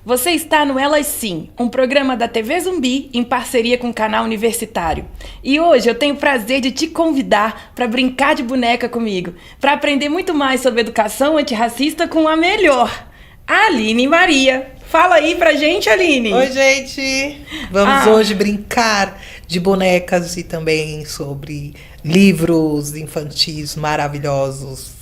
Você está no Elas Sim, um programa da TV Zumbi em parceria com o canal Universitário. E hoje eu tenho o prazer de te convidar para brincar de boneca comigo, para aprender muito mais sobre educação antirracista com a melhor, a Aline Maria. Fala aí pra gente, Aline. Oi, gente. Vamos hoje brincar de bonecas e também sobre livros infantis maravilhosos.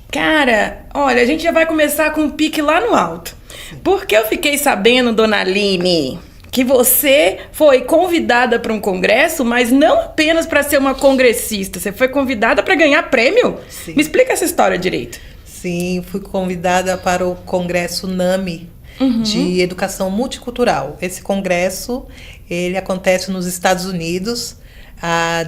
Cara, olha, a gente já vai começar com um pique lá no alto. Porque eu fiquei sabendo, dona Aline, que você foi convidada para um congresso, mas não apenas para ser uma congressista. Você foi convidada para ganhar prêmio? Sim. Me explica essa história direito. Sim, fui convidada para o Congresso NAMI de Educação Multicultural. Esse congresso, ele acontece nos Estados Unidos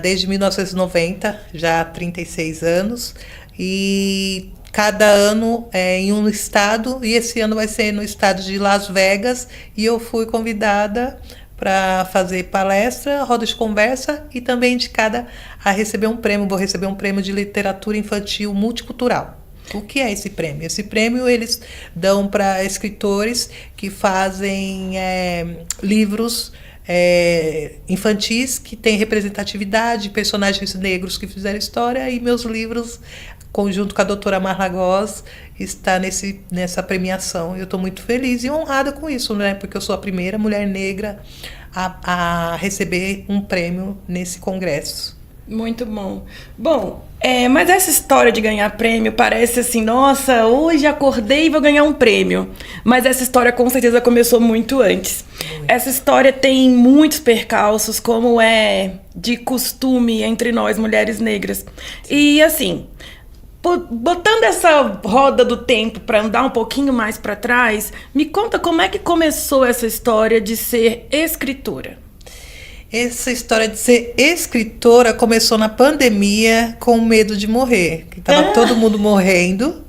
desde 1990, já há 36 anos. E cada ano é em um estado, e esse ano vai ser no estado de Las Vegas, e eu fui convidada para fazer palestra, roda de conversa e também indicada a receber um prêmio. Vou receber um prêmio de literatura infantil multicultural. O que é esse prêmio? Esse prêmio eles dão para escritores que fazem livros infantis que têm representatividade, personagens negros que fizeram história, e meus livros, conjunto com a doutora Marla Góes, está nessa premiação. Eu estou muito feliz e honrada com isso, né? Porque eu sou a primeira mulher negra a receber um prêmio nesse congresso. Muito bom. Bom, mas essa história de ganhar prêmio parece assim, nossa, hoje acordei e vou ganhar um prêmio. Mas essa história com certeza começou muito antes. Essa história tem muitos percalços, como é de costume entre nós, mulheres negras. E assim, botando essa roda do tempo para andar um pouquinho mais para trás, me conta como é que começou essa história de ser escritora. Essa história de ser escritora começou na pandemia, com medo de morrer. Que estava todo mundo morrendo.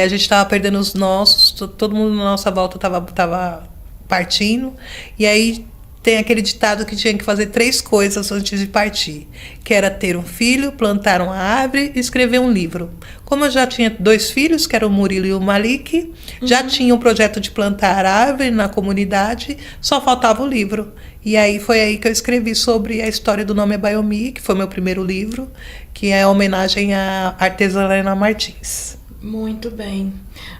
A gente estava perdendo os nossos, todo mundo na nossa volta estava partindo. E aí tem aquele ditado que tinha que fazer 3 coisas antes de partir. Que era ter um filho, plantar uma árvore e escrever um livro. Como eu já tinha 2 filhos, que eram o Murilo e o Malik, já tinha um projeto de plantar árvore na comunidade, só faltava o livro. E aí foi aí que eu escrevi sobre a história do Nome é Baiomi, que foi meu primeiro livro, que é homenagem à artesã Helena Martins. Muito bem.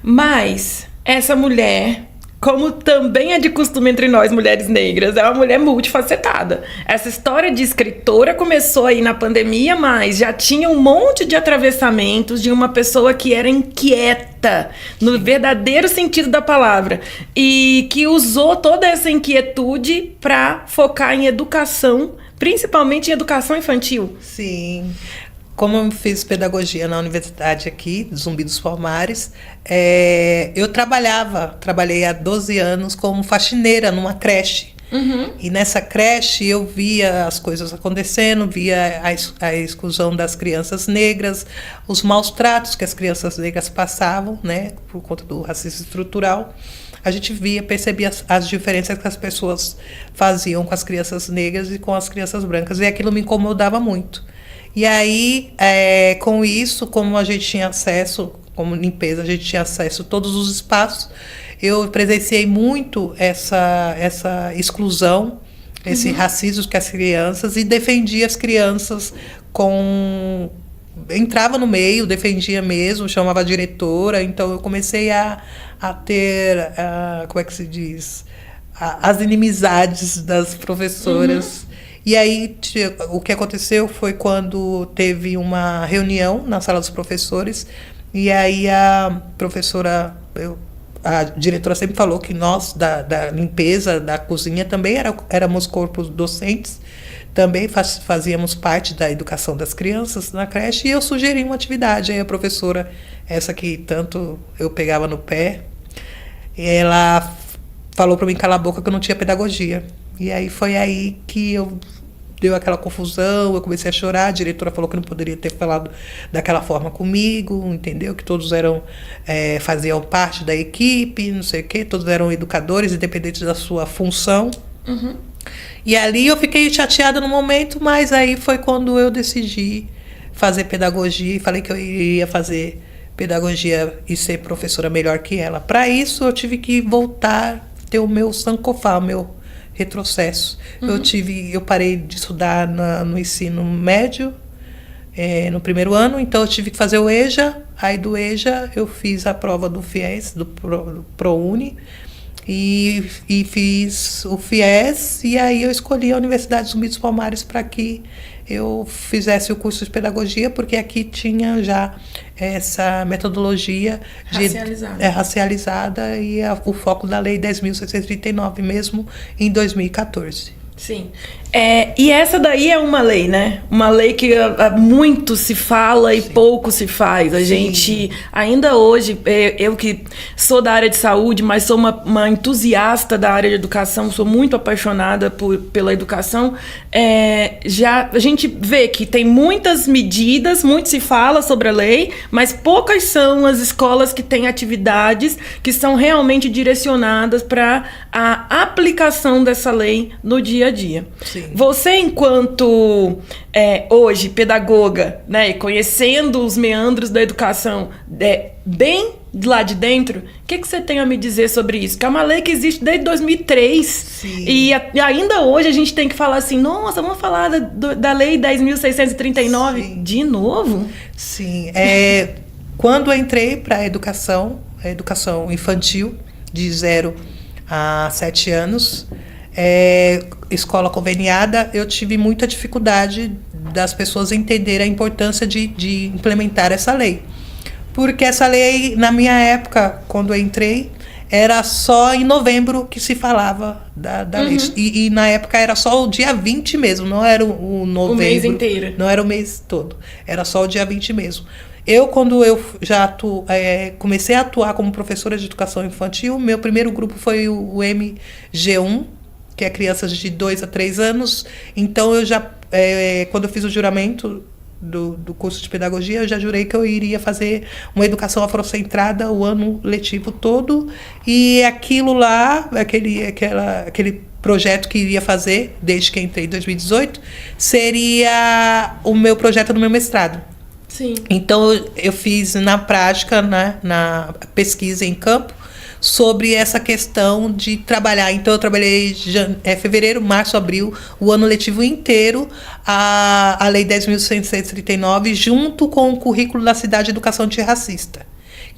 Mas essa mulher, como também é de costume entre nós, mulheres negras, é uma mulher multifacetada. Essa história de escritora começou aí na pandemia, mas já tinha um monte de atravessamentos de uma pessoa que era inquieta, no verdadeiro sentido da palavra, e que usou toda essa inquietude para focar em educação, principalmente em educação infantil. Sim. Como eu fiz pedagogia na universidade aqui, Zumbi dos Palmares, eu trabalhei há 12 anos como faxineira numa creche. E nessa creche eu via as coisas acontecendo, via a exclusão das crianças negras, os maus tratos que as crianças negras passavam, né, por conta do racismo estrutural. A gente percebia as diferenças que as pessoas faziam com as crianças negras e com as crianças brancas, e aquilo me incomodava muito. E aí, com isso, como a gente tinha acesso, como limpeza, a gente tinha acesso a todos os espaços, eu presenciei muito essa exclusão, esse racismo que as crianças, e defendia as crianças entrava no meio, defendia mesmo, chamava a diretora. Então eu comecei a ter, como é que se diz, as inimizades das professoras. E aí, o que aconteceu foi quando teve uma reunião na sala dos professores, e aí a diretora sempre falou que nós, da limpeza, da cozinha, também éramos corpos docentes, também fazíamos parte da educação das crianças na creche, e eu sugeri uma atividade. Aí a professora, essa que tanto eu pegava no pé, ela falou para mim calar a boca, que eu não tinha pedagogia. E aí foi aí que deu aquela confusão, eu comecei a chorar, a diretora falou que não poderia ter falado daquela forma comigo, entendeu? Que todos faziam parte da equipe, não sei o quê, todos eram educadores, independente da sua função. E ali eu fiquei chateada no momento, mas aí foi quando eu decidi fazer pedagogia e falei que eu iria fazer pedagogia e ser professora melhor que ela. Para isso, eu tive que voltar, ter o meu sankofa, o meu retrocesso. Eu parei de estudar no ensino médio, no primeiro ano, então eu tive que fazer o EJA. Aí do EJA eu fiz a prova do FIES, do ProUni, e fiz o FIES, e aí eu escolhi a Universidade Zumbi dos Palmares para que eu fizesse o curso de pedagogia, porque aqui tinha já essa metodologia racializada e o foco da Lei 10.639, mesmo em 2014. Sim. E essa daí é uma lei, né? Uma lei que muito se fala e pouco se faz. A gente, ainda hoje, eu que sou da área de saúde, mas sou uma entusiasta da área de educação, sou muito apaixonada pela educação, a gente vê que tem muitas medidas, muito se fala sobre a lei, mas poucas são as escolas que têm atividades que são realmente direcionadas para a aplicação dessa lei no dia a dia. Sim. Você, enquanto hoje pedagoga, né, conhecendo os meandros da educação bem lá de dentro, o que você tem a me dizer sobre isso? Que é uma lei que existe desde 2003. Sim. E ainda hoje a gente tem que falar assim, nossa, vamos falar da Lei 10.639 de novo? Sim. Quando eu entrei para a educação infantil, de 0 a 7 anos, escola conveniada, eu tive muita dificuldade das pessoas entenderem a importância de implementar essa lei. Porque essa lei, na minha época, quando eu entrei, era só em novembro que se falava da lei. E na época era só o dia 20 mesmo, não era o novembro. O mês inteiro. Não era o mês todo, era só o dia 20 mesmo. Quando eu já comecei a atuar como professora de educação infantil, meu primeiro grupo foi o MG1, que é crianças de 2 a 3 anos. Então, quando eu fiz o juramento do curso de pedagogia, eu já jurei que eu iria fazer uma educação afrocentrada o ano letivo todo. E aquilo lá, aquele projeto que iria fazer, desde que entrei em 2018, seria o meu projeto no meu mestrado. Sim. Então, eu fiz na prática, na pesquisa em campo, sobre essa questão de trabalhar. Então, eu trabalhei fevereiro, março, abril, o ano letivo inteiro, a Lei 10.639, junto com o currículo da Cidade de Educação Antirracista,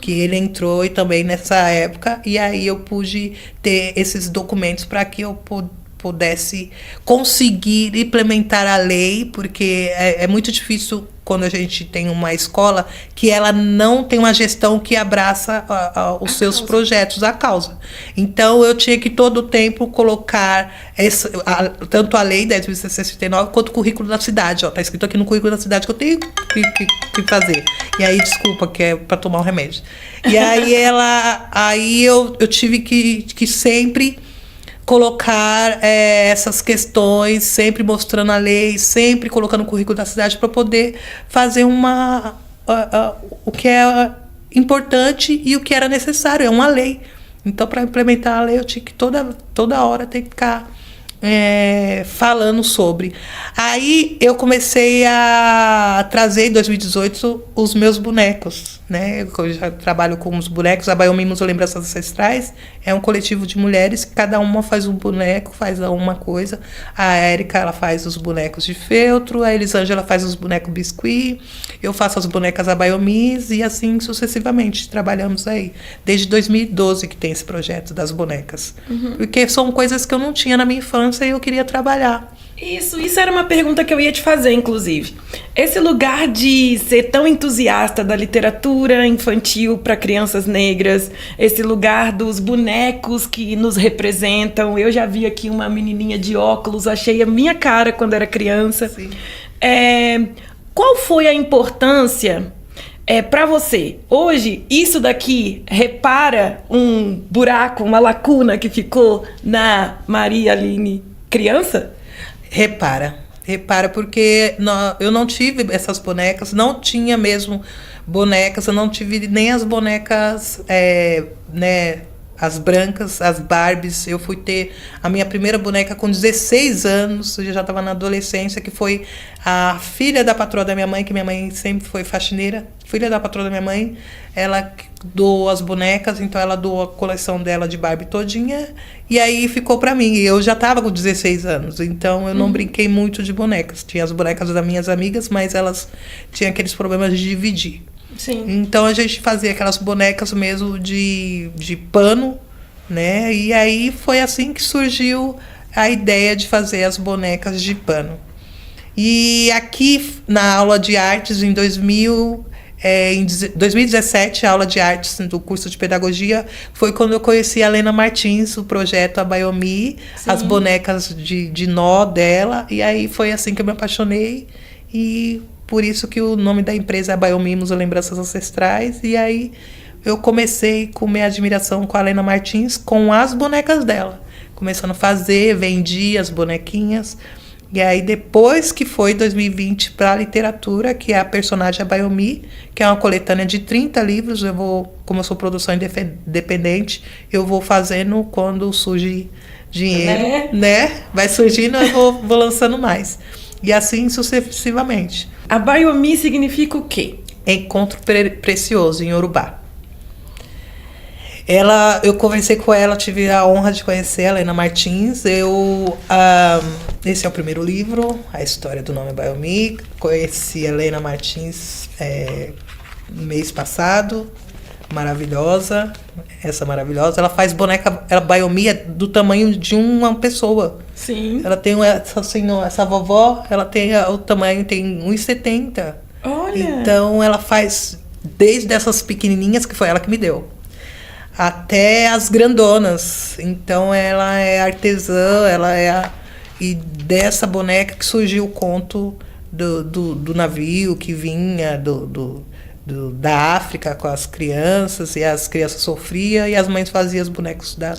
que ele entrou também nessa época, e aí eu pude ter esses documentos para que eu pudesse conseguir implementar a lei, porque é muito difícil quando a gente tem uma escola que ela não tem uma gestão que abraça os seus projetos, a causa. Então, eu tinha que todo o tempo colocar tanto a lei 10.639 quanto o currículo da cidade. Está escrito aqui no currículo da cidade que eu tenho que fazer. E aí, desculpa, que é para tomar um remédio. E aí eu tive que sempre colocar essas questões, sempre mostrando a lei, sempre colocando o currículo da cidade para poder fazer o que é importante e o que era necessário, é uma lei. Então, para implementar a lei, eu tinha que toda hora ter que ficar falando sobre. Aí eu comecei a trazer em 2018 os meus bonecos, né? Eu já trabalho com os bonecos, a Baiomimus Lembranças Ancestrais é um coletivo de mulheres que cada uma faz um boneco, faz uma coisa. A Érica, ela faz os bonecos de feltro, a Elisângela faz os bonecos biscuit, eu faço as bonecas Abaiomis e assim sucessivamente. Trabalhamos aí desde 2012 que tem esse projeto das bonecas. Porque são coisas que eu não tinha na minha infância e eu queria trabalhar. Isso era uma pergunta que eu ia te fazer, inclusive. Esse lugar de ser tão entusiasta da literatura infantil para crianças negras, esse lugar dos bonecos que nos representam. Eu já vi aqui uma menininha de óculos, achei a minha cara quando era criança. Sim. Qual foi a importância para você? Hoje, isso daqui repara um buraco, uma lacuna que ficou na Maria Aline criança? Repara, porque eu não tive essas bonecas, não tinha mesmo bonecas, eu não tive nem as bonecas, as brancas, as Barbies. Eu fui ter a minha primeira boneca com 16 anos, eu já estava na adolescência, que foi a filha da patroa da minha mãe, que minha mãe sempre foi faxineira. Filha da patroa da minha mãe, ela doou as bonecas, então ela doou a coleção dela de Barbie todinha, e aí ficou pra mim. E eu já tava com 16 anos, então eu não brinquei muito de bonecas. Tinha as bonecas das minhas amigas, mas elas tinham aqueles problemas de dividir. Sim. Então a gente fazia aquelas bonecas mesmo de pano, né? E aí foi assim que surgiu a ideia de fazer as bonecas de pano. E aqui na aula de artes em 2017, a aula de artes do curso de pedagogia, foi quando eu conheci a Lena Martins, o projeto Abayomi, as bonecas de nó dela, e aí foi assim que eu me apaixonei, e por isso que o nome da empresa é Abayomi, Museu Lembranças Ancestrais, e aí eu comecei com minha admiração com a Lena Martins, com as bonecas dela, começando a fazer, vendi as bonequinhas. E aí, depois que foi 2020 para a literatura, que é a personagem Abayomi, que é uma coletânea de 30 livros, como eu sou produção independente, eu vou fazendo quando surge dinheiro, né? Vai surgindo, eu vou lançando mais. E assim sucessivamente. Abayomi significa o quê? Encontro precioso, em Yorubá. Eu conversei com ela, tive a honra de conhecer a Lena Martins. Esse é o primeiro livro, a história do nome Abayomi. Conheci a Lena Martins no mês passado, maravilhosa, maravilhosa. Ela faz boneca, Abayomi é do tamanho de uma pessoa. Sim. Ela tem essa vovó, ela tem o tamanho, tem 1,70. Olha! Então ela faz desde essas pequenininhas, que foi ela que me deu, até as grandonas. Então ela é artesã, e dessa boneca que surgiu o conto do navio que vinha da África com as crianças, e as crianças sofriam e as mães faziam os bonecos da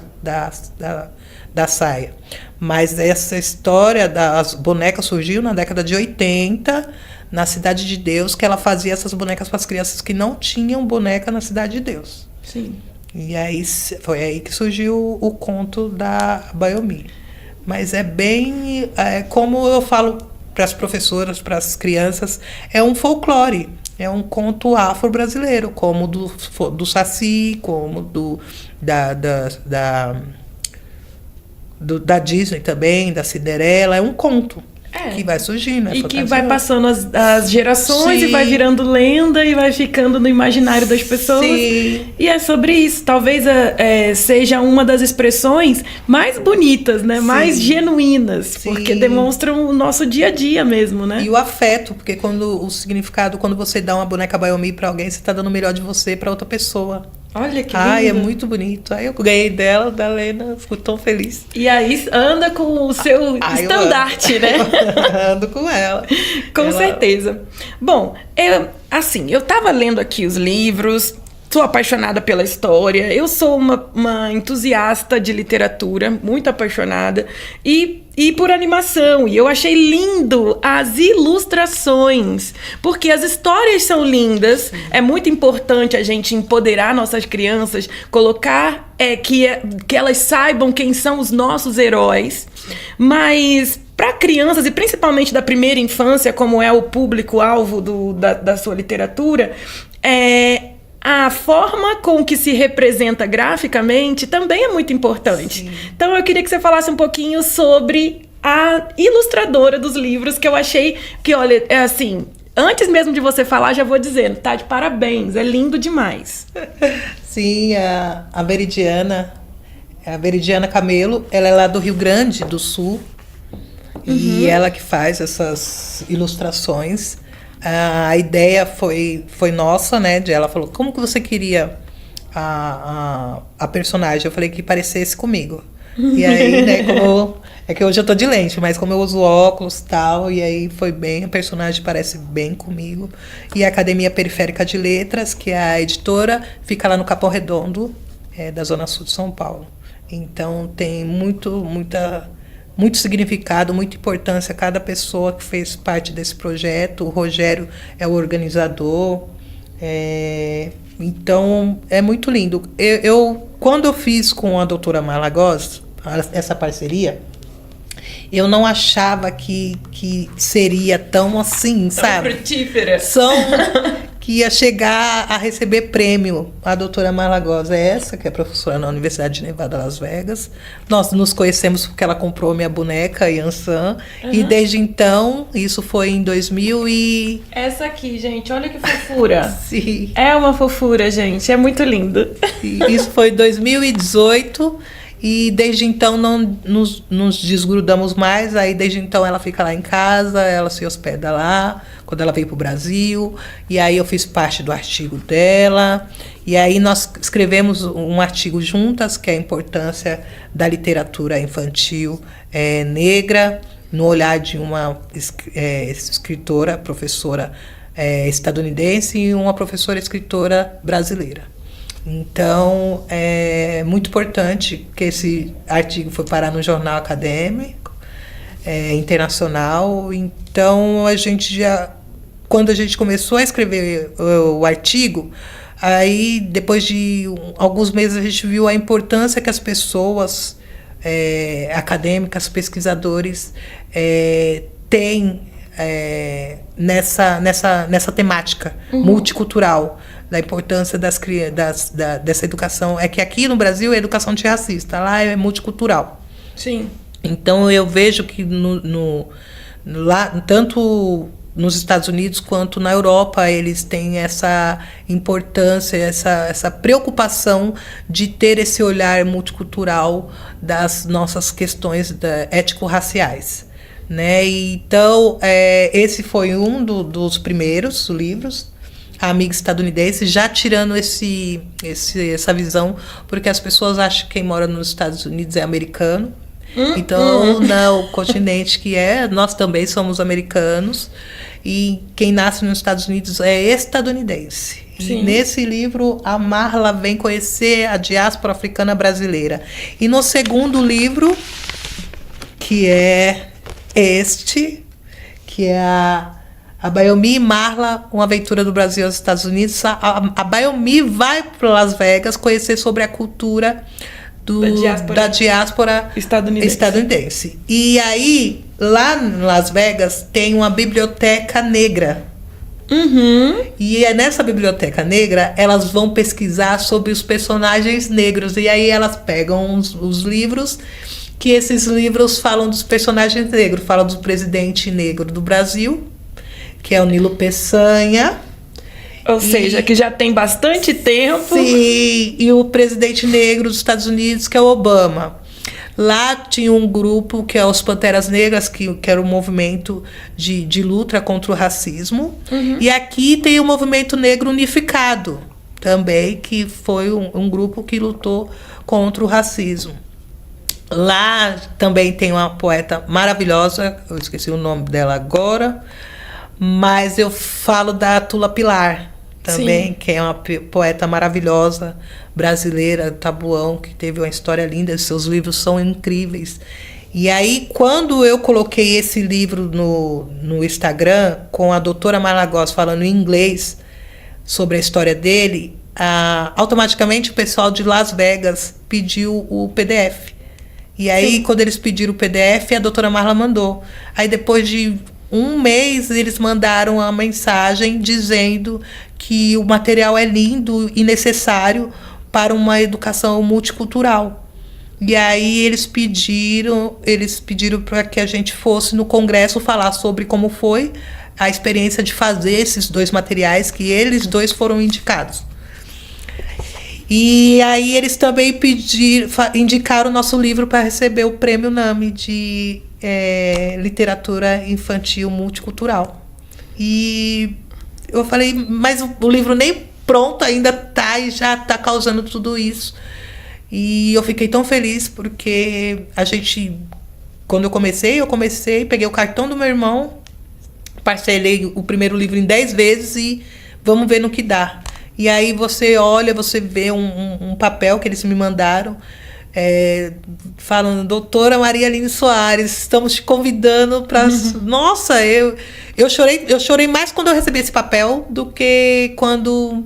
saia. Mas essa história das bonecas surgiu na década de 80, na Cidade de Deus, que ela fazia essas bonecas para as crianças que não tinham boneca na Cidade de Deus. Sim. E aí foi aí que surgiu o conto da Abayomi. Mas é bem, como eu falo para as professoras, para as crianças, é um folclore, é um conto afro-brasileiro, como do Saci, como da Disney também, da Cinderela. É um conto que vai surgindo. E que vai passando as gerações. Sim. E vai virando lenda e vai ficando no imaginário das pessoas. Sim. E é sobre isso. Talvez seja uma das expressões mais bonitas, né? Sim. Mais genuínas. Sim. Porque demonstram o nosso dia a dia mesmo, né? E o afeto, porque o significado, quando você dá uma boneca Abayomi para alguém, você está dando o melhor de você para outra pessoa. Olha que lindo. É muito bonito. Aí eu ganhei dela, da Lena, fico tão feliz. E aí anda com o seu estandarte, né? Ando com ela. Com certeza. Bom, eu tava lendo aqui os livros, sou apaixonada pela história, eu sou uma entusiasta de literatura, muito apaixonada, e por animação, e eu achei lindo as ilustrações, porque as histórias são lindas. Sim. É muito importante a gente empoderar nossas crianças, colocar que elas saibam quem são os nossos heróis. Sim. Mas para crianças, e principalmente da primeira infância, como é o público-alvo da sua literatura, a forma com que se representa graficamente também é muito importante. Sim. Então eu queria que você falasse um pouquinho sobre a ilustradora dos livros, que eu achei que, olha, antes mesmo de você falar, já vou dizendo, tá de parabéns, é lindo demais. Sim, a Veridiana Camelo, ela é lá do Rio Grande do Sul, e ela que faz essas ilustrações. A ideia foi nossa, né? Ela falou, como que você queria a personagem? Eu falei que parecesse comigo. E aí, né, que hoje eu tô de lente, mas como eu uso óculos e tal, e aí foi bem, a personagem parece bem comigo. E a Academia Periférica de Letras, que é a editora, fica lá no Capão Redondo, da Zona Sul de São Paulo. Então tem muito significado, muita importância a cada pessoa que fez parte desse projeto. O Rogério é o organizador. Então, é muito lindo. quando eu fiz com a doutora Marla Góes essa parceria, eu não achava que seria tão assim, sabe? Frutífera. Que ia chegar a receber prêmio. A doutora Marla Góes é essa, que é professora na Universidade de Nevada, Las Vegas. Nós nos conhecemos porque ela comprou minha boneca, Yansan. E desde então, isso foi em 2000 e... Essa aqui, gente, olha que fofura. Sim. É uma fofura, gente, é muito lindo. Isso foi em 2018. E desde então não nos desgrudamos mais. Aí desde então ela fica lá em casa, ela se hospeda lá, quando ela veio para o Brasil. E aí eu fiz parte do artigo dela. E aí nós escrevemos um artigo juntas, que é a importância da literatura infantil negra, no olhar de uma escritora, professora estadunidense e uma professora escritora brasileira. Então, é muito importante que esse artigo foi parar no jornal acadêmico, internacional. Então, quando a gente começou a escrever o artigo, aí, depois de alguns meses, a gente viu a importância que as pessoas acadêmicas, pesquisadores, têm nessa temática multicultural, da importância dessa educação. É que aqui no Brasil é educação antirracista, lá é multicultural. Sim. Então eu vejo que lá, tanto nos Estados Unidos quanto na Europa, eles têm essa importância, essa preocupação de ter esse olhar multicultural das nossas questões ético-raciais. Né? Então, esse foi um dos primeiros livros, A Amiga Estadunidense, já tirando essa visão, porque as pessoas acham que quem mora nos Estados Unidos é americano. Então, não, o continente nós também somos americanos, e quem nasce nos Estados Unidos é estadunidense. Sim. E nesse livro, a Marla vem conhecer a diáspora africana brasileira. E no segundo livro, que é que é a Bayomi e Marla, uma aventura do Brasil aos Estados Unidos. A Bayomi vai para Las Vegas conhecer sobre a cultura da diáspora estadunidense. E aí, lá em Las Vegas, tem uma biblioteca negra. E nessa biblioteca negra, elas vão pesquisar sobre os personagens negros. E aí elas pegam os livros, que esses livros falam dos personagens negros, falam do presidente negro do Brasil, que é o Nilo Peçanha. Ou seja, que já tem bastante tempo. Sim, e o presidente negro dos Estados Unidos, que é o Obama. Lá tinha um grupo, que é os Panteras Negras, que era um movimento de luta contra o racismo. E aqui tem o Movimento Negro Unificado, também, que foi um grupo que lutou contra o racismo. Lá também tem uma poeta maravilhosa, eu esqueci o nome dela agora, mas eu falo da Tula Pilar também. Sim. Que é uma poeta maravilhosa, brasileira, Tabuão, que teve uma história linda, seus livros são incríveis. E aí, quando eu coloquei esse livro no Instagram, com a doutora Marla Góes falando em inglês sobre a história dele, automaticamente o pessoal de Las Vegas pediu o PDF. E aí, quando eles pediram o PDF, a doutora Marla mandou. Aí, depois de um mês, eles mandaram uma mensagem dizendo que o material é lindo e necessário para uma educação multicultural. E aí, eles pediram para que a gente fosse no congresso falar sobre como foi a experiência de fazer esses dois materiais, que eles dois foram indicados. E aí eles também indicaram o nosso livro para receber o prêmio NAMI de literatura infantil multicultural. E eu falei, mas o livro nem pronto ainda está e já está causando tudo isso. E eu fiquei tão feliz porque quando eu comecei, peguei o cartão do meu irmão, parcelei o primeiro livro em 10 vezes e vamos ver no que dá. E aí você olha, você vê um papel que eles me mandaram, falando, doutora Maria Aline Soares, estamos te convidando para... Nossa, eu chorei mais quando eu recebi esse papel do que quando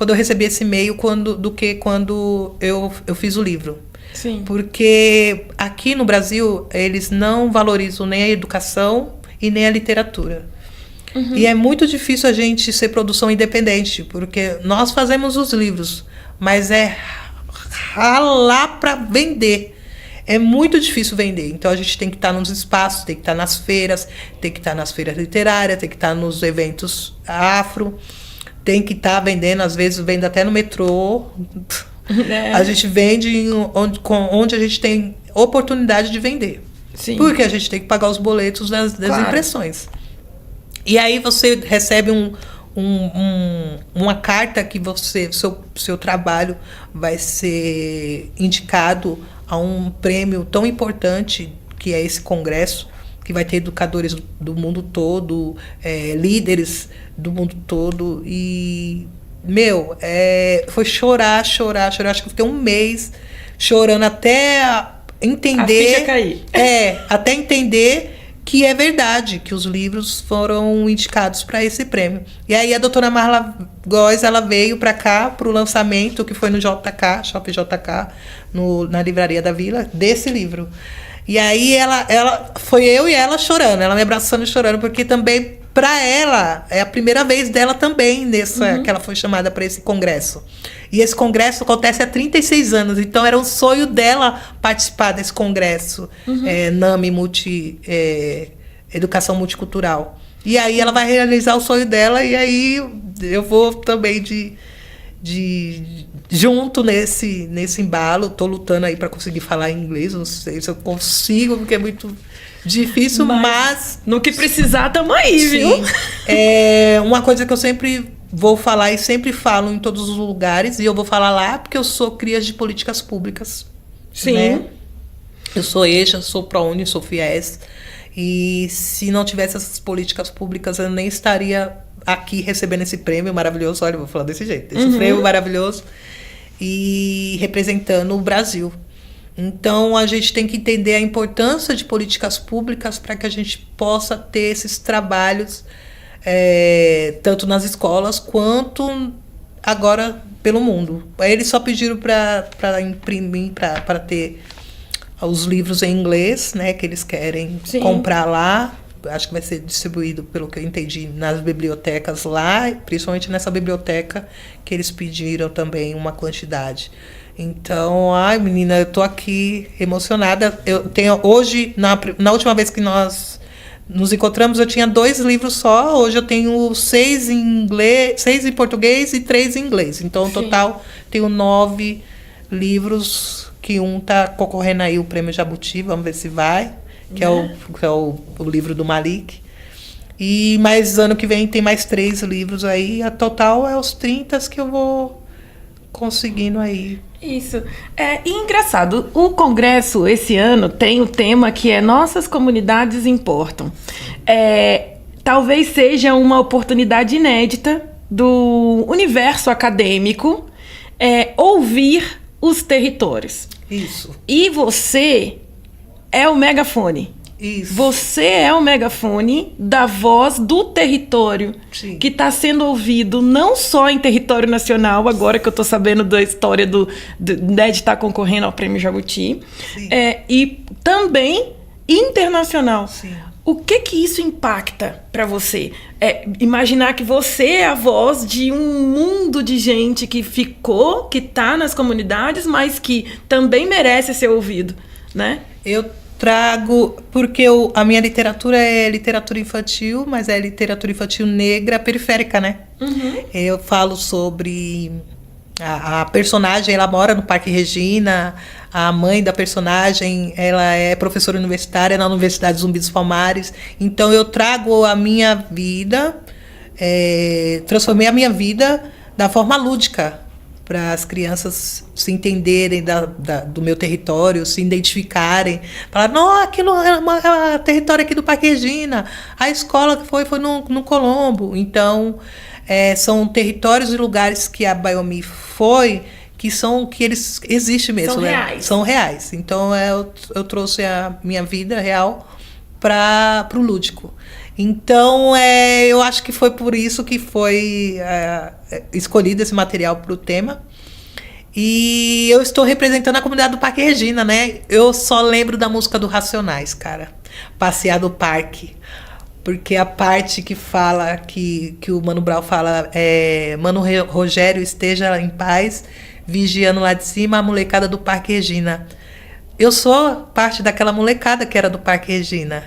quando eu recebi esse e-mail do que quando eu fiz o livro. Sim. Porque aqui no Brasil, eles não valorizam nem a educação e nem a literatura. E é muito difícil a gente ser produção independente, porque nós fazemos os livros, mas é ralar para vender. É muito difícil vender. Então a gente tem que estar nos espaços, tem que estar nas feiras, tem que estar nas feiras literárias, tem que estar nos eventos afro, tem que estar vendendo, às vezes vende até no metrô. A gente vende onde a gente tem oportunidade de vender. Sim. Porque a gente tem que pagar os boletos das Claro. impressões. E aí você recebe uma carta que seu trabalho vai ser indicado a um prêmio tão importante que é esse congresso, que vai ter educadores do mundo todo, líderes do mundo todo. E, foi chorar. Acho que eu fiquei um mês chorando até entender. A ficha cair. Até entender que é verdade, que os livros foram indicados para esse prêmio. E aí a doutora Marla Góes, ela veio para cá, para o lançamento, que foi no Shopping JK, na Livraria da Vila, desse livro. E aí foi eu e ela chorando, ela me abraçando e chorando, porque também, para ela, é a primeira vez dela também, que ela foi chamada para esse congresso. E esse congresso acontece há 36 anos, então era um sonho dela participar desse congresso, NAMI Educação Multicultural. E aí ela vai realizar o sonho dela, e aí eu vou também junto nesse embalo. Estou lutando aí para conseguir falar inglês, não sei se eu consigo, porque é muito difícil, mas no que precisar, estamos aí, sim, viu? É uma coisa que eu sempre vou falar e sempre falo em todos os lugares, e eu vou falar lá porque eu sou cria de políticas públicas. Sim. Né? Eu sou EJA, sou ProUni, sou FIES, e se não tivesse essas políticas públicas, eu nem estaria aqui recebendo esse prêmio maravilhoso. Olha, eu vou falar desse jeito, esse prêmio maravilhoso, e representando o Brasil. Então, a gente tem que entender a importância de políticas públicas para que a gente possa ter esses trabalhos, tanto nas escolas quanto agora pelo mundo. Eles só pediram para imprimir, para ter os livros em inglês, né, que eles querem comprar lá. Acho que vai ser distribuído, pelo que eu entendi, nas bibliotecas lá, principalmente nessa biblioteca que eles pediram também uma quantidade. Então, menina, eu tô aqui emocionada. Eu tenho hoje, na última vez que nós nos encontramos, eu tinha 2 livros só. Hoje eu tenho 6 em português e 3 em inglês. Então, no total, tenho 9 livros, que um tá concorrendo aí o Prêmio Jabuti, vamos ver se vai, que é o livro do Malik. E mais ano que vem tem mais 3 livros aí. A total é os 30 que eu vou conseguindo aí. Isso. E engraçado, o congresso esse ano tem o tema que é Nossas Comunidades Importam. Talvez seja uma oportunidade inédita do universo acadêmico ouvir os territórios. Isso. E você é o megafone. Isso. Você é o megafone da voz do território. Sim. Que está sendo ouvido não só em território nacional, agora que eu estou sabendo da história de estar concorrendo ao Prêmio Jabuti, e também internacional. Sim. O que isso impacta para você? Imaginar que você é a voz de um mundo de gente que está nas comunidades, mas que também merece ser ouvido, né? Eu trago, porque a minha literatura é literatura infantil, mas é literatura infantil negra periférica, né? Eu falo sobre a personagem, ela mora no Parque Regina, a mãe da personagem, ela é professora universitária na Universidade Zumbi dos Palmares. Então eu trago a minha vida, transformei a minha vida da forma lúdica, para as crianças se entenderem do meu território, se identificarem, falar, não, aquilo é território aqui do Parque Regina, a escola que foi no Colombo. Então, são territórios e lugares que a Biomi foi, que eles existem mesmo. São reais. São reais. Então, eu trouxe a minha vida real para o lúdico. Então, eu acho que foi por isso que foi escolhido esse material para o tema. E eu estou representando a comunidade do Parque Regina, né? Eu só lembro da música do Racionais, cara. Passear do Parque. Porque a parte que fala, que o Mano Brown fala, Mano Rogério esteja em paz, vigiando lá de cima a molecada do Parque Regina. Eu sou parte daquela molecada que era do Parque Regina,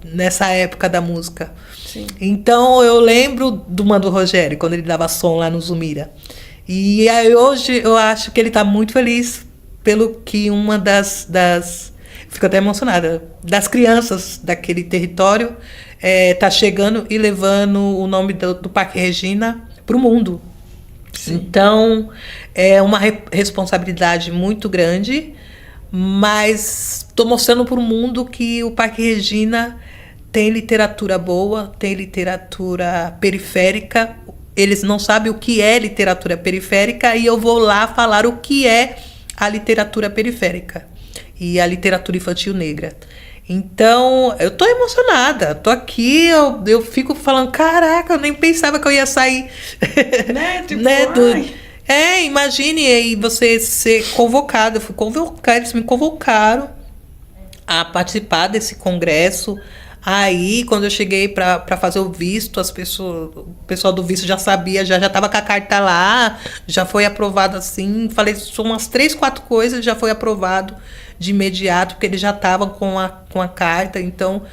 nessa época da música. Sim. Então eu lembro do Mano Rogério, quando ele dava som lá no Zumira. E aí, hoje eu acho que ele está muito feliz pelo que uma das fico até emocionada, das crianças daquele território tá chegando e levando o nome do Parque Regina para o mundo. Sim. Então, é uma responsabilidade muito grande, mas estou mostrando para o mundo que o Parque Regina tem literatura boa, tem literatura periférica. Eles não sabem o que é literatura periférica e eu vou lá falar o que é a literatura periférica e a literatura infantil negra. Então, eu tô emocionada. Tô aqui, eu fico falando, caraca, eu nem pensava que eu ia sair. Né? Tipo, Imagine aí você ser convocada. Eu fui convocada, eles me convocaram a participar desse congresso. Aí, quando eu cheguei para fazer o visto, o pessoal do visto já sabia, já estava com a carta lá, já foi aprovado assim. Falei, são umas 3, 4 coisas, já foi aprovado de imediato, porque eles já estavam com a carta. Então,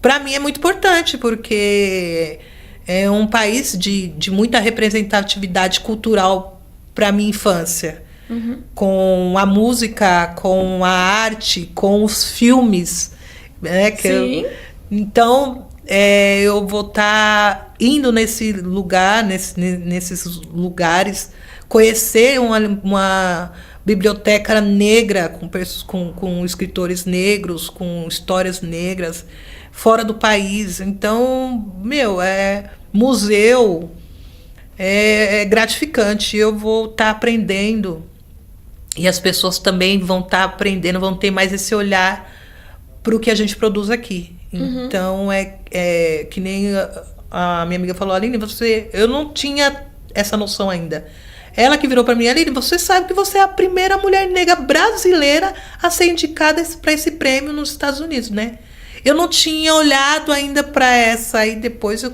para mim é muito importante, porque é um país de muita representatividade cultural para a minha infância. Com a música, com a arte, com os filmes, né? Então, eu vou estar indo nesse lugar, nesses lugares, conhecer uma biblioteca negra com escritores negros, com histórias negras, fora do país. Então, museu é gratificante. Eu vou estar aprendendo. E as pessoas também vão estar aprendendo, vão ter mais esse olhar para o que a gente produz aqui. Então, que nem a minha amiga falou, Aline, eu não tinha essa noção ainda. Ela que virou para mim, Aline, você sabe que você é a primeira mulher negra brasileira a ser indicada para esse prêmio nos Estados Unidos, né? Eu não tinha olhado ainda para essa. Aí depois eu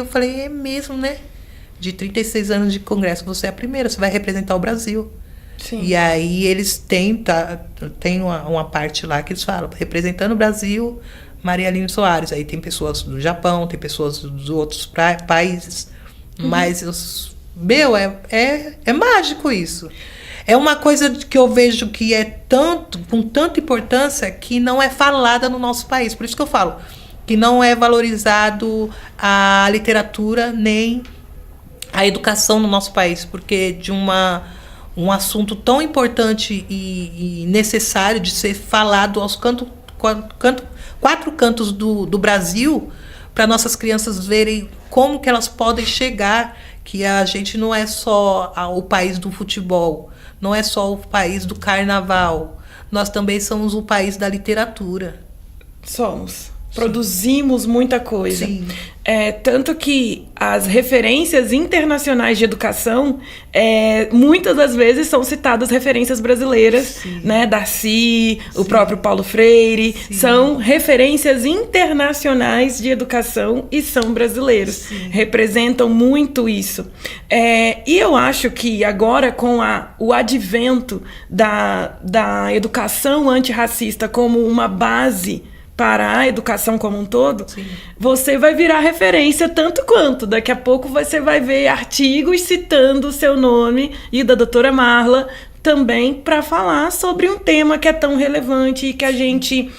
falei, é mesmo, né? De 36 anos de congresso, você é a primeira, você vai representar o Brasil. Sim. E aí eles tem uma parte lá que eles falam, representando o Brasil, Maria Aline Soares. Aí tem pessoas do Japão, tem pessoas dos outros países. Mas, é mágico isso. É uma coisa que eu vejo que com tanta importância que não é falada no nosso país. Por isso que eu falo que não é valorizado a literatura nem a educação no nosso país, porque de um assunto tão importante e necessário de ser falado aos 4 cantos do Brasil, para nossas crianças verem como que elas podem chegar, que a gente não é só o país do futebol, não é só o país do carnaval, nós também somos o país da literatura. Somos. Produzimos muita coisa. Sim. Tanto que as referências internacionais de educação, muitas das vezes são citadas referências brasileiras, sim, né? Darcy, sim, o próprio Paulo Freire, sim, são referências internacionais de educação e são brasileiros. Sim. Representam muito isso. E eu acho que agora, com o advento da educação antirracista como uma base para a educação como um todo, sim, você vai virar referência tanto quanto. Daqui a pouco você vai ver artigos citando o seu nome e da doutora Marla também para falar sobre um tema que é tão relevante e que a gente,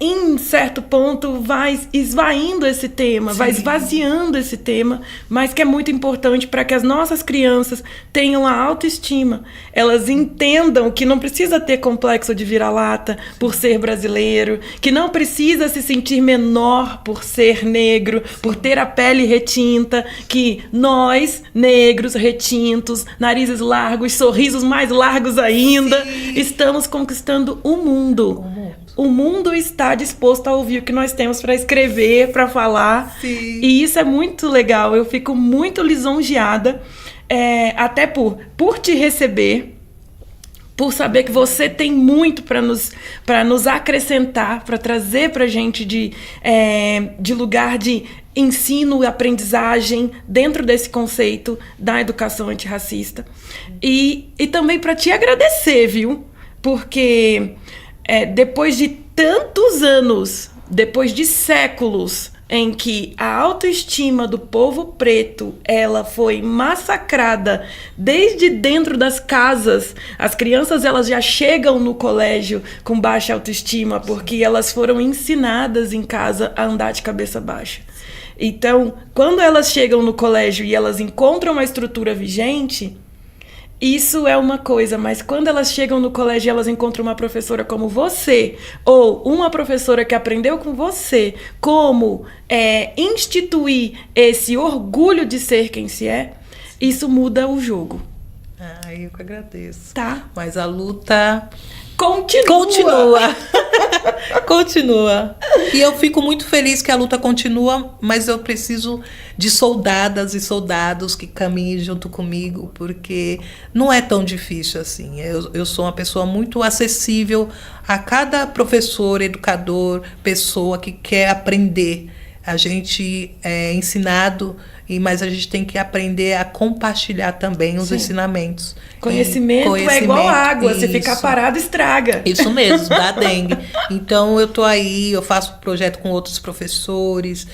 em certo ponto, vai esvaindo esse tema, sim, vai esvaziando esse tema, mas que é muito importante para que as nossas crianças tenham a autoestima, elas entendam que não precisa ter complexo de vira-lata por ser brasileiro, que não precisa se sentir menor por ser negro, por ter a pele retinta, que nós, negros, retintos, narizes largos, sorrisos mais largos ainda, sim, estamos conquistando o mundo. o mundo está disposto a ouvir o que nós temos para escrever, para falar. Sim. E isso é muito legal. Eu fico muito lisonjeada, até por te receber, por saber que você tem muito para nos acrescentar, para trazer para a gente de lugar de ensino e aprendizagem dentro desse conceito da educação antirracista. E também para te agradecer, viu? Porque depois de tantos anos, depois de séculos, em que a autoestima do povo preto, ela foi massacrada desde dentro das casas. As crianças, elas já chegam no colégio com baixa autoestima, porque elas foram ensinadas em casa a andar de cabeça baixa. Então, quando elas chegam no colégio e elas encontram uma estrutura vigente, isso é uma coisa, mas quando elas chegam no colégio e elas encontram uma professora como você, ou uma professora que aprendeu com você como instituir esse orgulho de ser quem se é, isso muda o jogo. Eu que agradeço. Tá? Mas a luta continua. Continua. E eu fico muito feliz que a luta continua, mas eu preciso de soldadas e soldados que caminhem junto comigo, porque não é tão difícil assim. Eu sou uma pessoa muito acessível a cada professor, educador, pessoa que quer aprender. A gente é ensinado, mas a gente tem que aprender a compartilhar também os ensinamentos. Conhecimento é igual água, isso. Se ficar parado, estraga. Isso mesmo, dá dengue. Então eu tô aí, eu faço projeto com outros professores,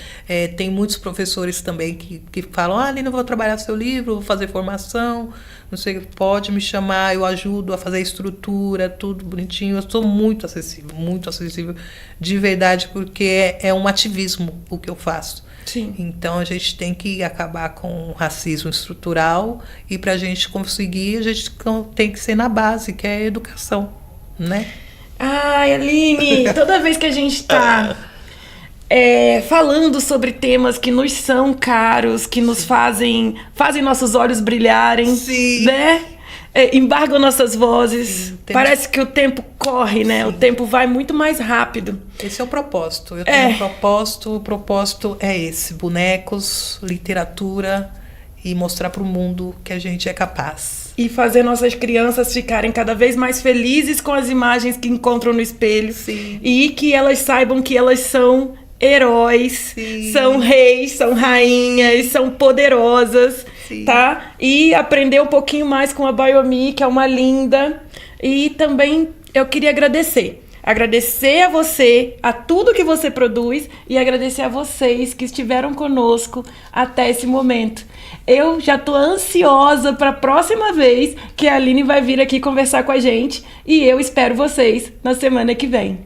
tem muitos professores também que falam, Aline, eu vou trabalhar seu livro, vou fazer formação, não sei, pode me chamar, eu ajudo a fazer a estrutura, tudo bonitinho. Eu sou muito acessível, de verdade, porque é um ativismo o que eu faço. Sim. Então a gente tem que acabar com o racismo estrutural, e para a gente conseguir, a gente tem que ser na base, que é a educação, né? Ai, Aline, toda vez que a gente está falando sobre temas que nos são caros, que nos fazem nossos olhos brilharem, Sim. Né? Embargam nossas vozes. Sim, parece que o tempo corre, né? Sim. O tempo vai muito mais rápido. Esse é o propósito. Eu tenho um propósito. O propósito é esse: bonecos, literatura, e mostrar para o mundo que a gente é capaz. E fazer nossas crianças ficarem cada vez mais felizes com as imagens que encontram no espelho. Sim. E que elas saibam que elas são heróis, Sim. são reis, são rainhas, são poderosas. Sim. Tá? E aprender um pouquinho mais com a Biomi, que é uma linda. E também eu queria agradecer a você, a tudo que você produz, e agradecer a vocês que estiveram conosco até esse momento. Eu já tô ansiosa para a próxima vez que a Aline vai vir aqui conversar com a gente, e eu espero vocês na semana que vem.